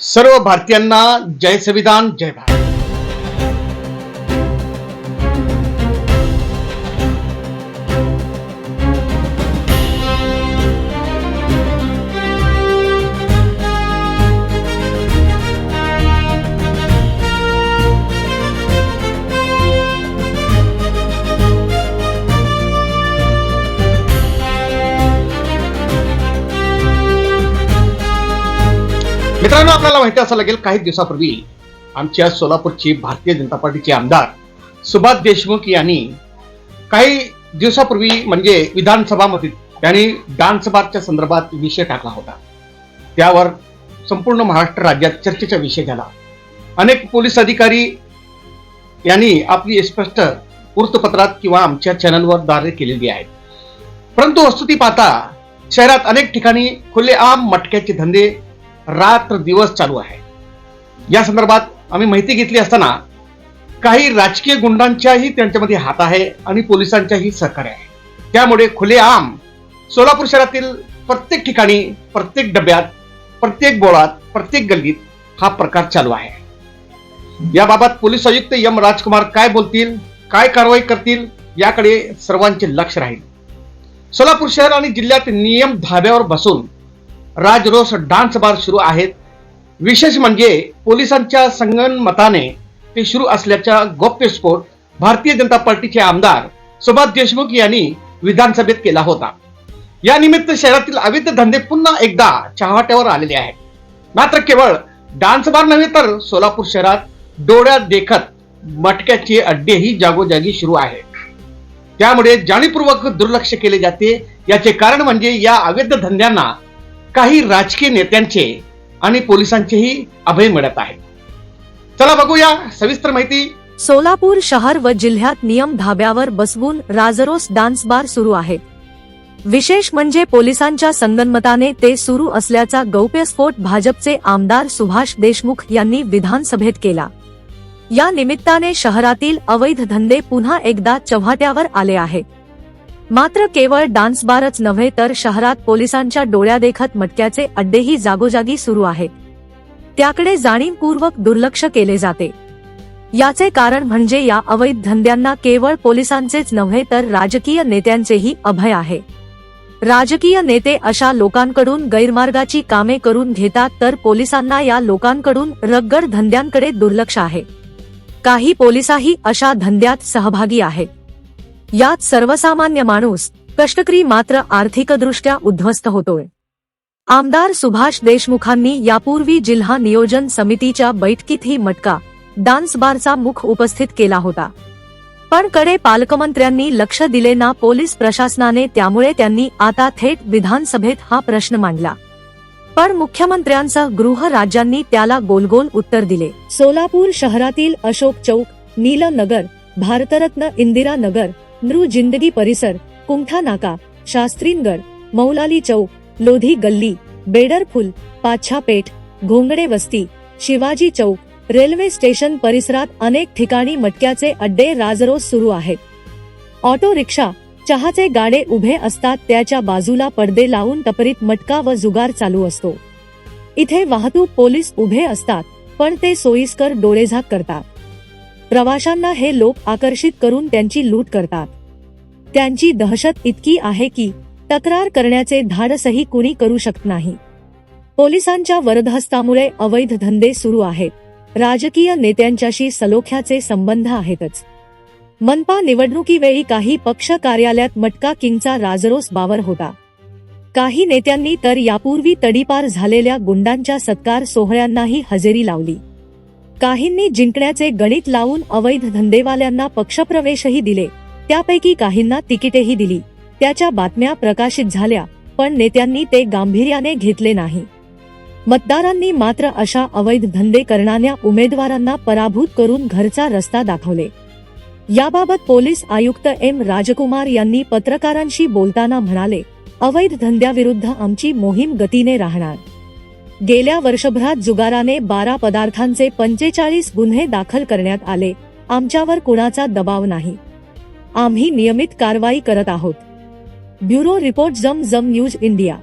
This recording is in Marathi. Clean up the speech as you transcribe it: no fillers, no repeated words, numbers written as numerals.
सर्व भारतीयांना जय संविधान, जय भारत. मित्रांनो, आपल्याला माहिती असायला लागेल काही दिवसापूर्वी आमच्या सोलापूरची भारतीय जनता पार्टीचे आमदार सुभाष देशमुख यांनी काही दिवसापूर्वी म्हणजे विधानसभामध्ये त्यांनी डान्स बारच्या संदर्भात विषय टाकला होता. त्यावर संपूर्ण महाराष्ट्र राज्यात चर्चेचा विषय झाला. अनेक पोलीस अधिकारी यांनी आपली स्पष्ट वृत्तपत्रात किंवा आमच्या चॅनलवर दारे केलेली आहेत. परंतु वस्तुस्थिती पाहता शहरात अनेक ठिकाणी खुलेआम मटक्याचे धंदे रात्र दिवस चालू आहे. या संदर्भात आम्ही माहिती घेतली असताना काही राजकीय गुंडांच्याही त्यांच्यामध्ये हात आहे आणि पोलिसांच्याही सहकार्य आहे. त्यामुळे खुलेआम सोलापूर शहरातील प्रत्येक ठिकाणी, प्रत्येक डब्यात, प्रत्येक बोळात, प्रत्येक गल्लीत हा प्रकार चालू आहे. याबाबत पोलीस आयुक्त एम राजकुमार काय बोलतील, काय कारवाई करतील याकडे सर्वांचे लक्ष राहील. सोलापूर शहर आणि जिल्ह्यात नियम धाब्यावर बसून राजरोस डान्स बार सुरू आहेत. विशेष म्हणजे पोलिसांच्या संगनमताने ते सुरू असल्याचा गौप्यस्फोट भारतीय जनता पार्टीचे आमदार सुभाष देशमुख यांनी विधानसभेत केला होता. या निमित्त शहरातील अवैध धंदे पुन्हा एकदा चव्हाट्यावर आलेले आहेत. मात्र केवळ डान्स बार नव्हे तर सोलापूर शहरात डोळ्यात देखत मटक्याचे अड्डेही जागोजागी सुरू आहेत. त्यामुळे जाणीवपूर्वक दुर्लक्ष केले जाते. याचे कारण म्हणजे या अवैध धंद्यांना काही राजकीय नेत्यांचे आणि पोलिसांचेही अभय मिळत आहे. चला बघूया सविस्तर माहिती. सोलापूर शहर व जिल्ह्यात नियम धाब्यावर बसवून राजरोस डान्स बार सुरू आहे. विशेष म्हणजे पोलिसांच्या संगनमताने ते सुरू असल्याचा गौप्यस्फोट भाजपचे आमदार सुभाष देशमुख यांनी विधानसभेत केला. या निमित्ताने शहरातील अवैध धंदे पुन्हा एकदा चव्हाट्यावर आले आहे. मात्र केवळ डान्स बारच नव्हे तर शहरात पोलिसांच्या डोळ्यादेखत मटक्याचे अड्डेही जागोजागी सुरू आहेत. त्याकडे जाणीवपूर्वक दुर्लक्ष केले जाते. याचे कारण म्हणजे या अवैध धंद्यांना केवळ पोलिसांचेच नव्हे तर राजकीय नेत्यांचेही अभय आहे. राजकीय नेते अशा लोकांकडून गैरमार्गाची कामे करून घेतात तर पोलिसांना या लोकांकडून रग्गड धंद्यांकडे दुर्लक्ष आहे. काही पोलिसही अशा धंद्यात सहभागी आहेत. यात सर्वसामान्य माणूस, कष्टकरी मात्र आर्थिकदृष्ट्या उद्ध्वस्त होतोय. आमदार सुभाष देशमुखांनी यापूर्वी जिल्हा नियोजन समितीच्या बैठकीतही मटका डान्स बारचा मुख उपस्थित केला होता. पण कडे पालकमंत्र्यांनी लक्ष दिले ना पोलीस प्रशासनाने. त्यामुळे त्यांनी आता थेट विधानसभेत हा प्रश्न मांडला. पण मुख्यमंत्र्यांसह गृहराज्यांनी त्याला गोलगोल उत्तर दिले. सोलापूर शहरातील अशोक चौक, नीलनगर, भारतरत्न इंदिरा नगर, नृ जिंदगी परिसर, कुंठा नाका, शास्त्रीनगर, मौलाली चौक, लोधी गल्ली, बेडर फुल, पाच्छा पेठ, घोंगडे वस्ती, शिवाजी चौक, रेल्वे स्टेशन परिसरात अनेक ठिकाणी मटक्याचे अड्डे राजरोस सुरू आहेत. ऑटो रिक्षा, चहाचे गाडे उभे असतात त्याच्या बाजूला पडदे लावून टपरीत मटका व जुगार चालू असतो. इथे वाहतूक पोलीस उभे असतात पण ते सोयीस्कर डोळेझाक करतात. प्रवाशांना हे लोक आकर्षित करून त्यांची लूट करतात. त्यांची दहशत इतकी आहे की तक्रार करण्याचे धाडसही कुणी करू शकत नाही. पोलिसांच्या वरदहस्तामुळे अवैध धंदे सुरू आहेत. राजकीय नेत्यांच्याशी सलोख्याचे संबंध आहेतच. मनपा निवडणुकीवेळी काही पक्ष कार्यालयात मटका किंगचा राजरोस बावर होता. काही नेत्यांनी तर यापूर्वी तडीपार झालेल्या गुंडांच्या सत्कार सोहळ्यांनाही हजेरी लावली. काहींनी जिंकण्याचे गणित लावून अवैध धंदेवाल्यांना पक्षप्रवेशही दिले. त्यापैकी काहींना तिकिटेही दिली. त्याच्या बातम्या प्रकाशित झाल्या पण नेत्यांनी ते गांभीर्याने घेतले नाही. मतदारांनी मात्र अशा अवैध धंदे करणाऱ्या उमेदवारांना पराभूत करून घरचा रस्ता दाखवले. याबाबत पोलीस आयुक्त एम राजकुमार यांनी पत्रकारांशी बोलताना म्हणाले, अवैध धंद्याविरुद्ध आमची मोहीम गतीने राहणार. गेल्या वर्षभरात जुगाराने 12 पदार्थांचे 45 गुन्हे दाखल करण्यात आले. आमच्यावर कुणाचा दबाव नाही. आम्ही नियमित कारवाई करत आहोत. ब्युरो रिपोर्ट जम न्यूज इंडिया.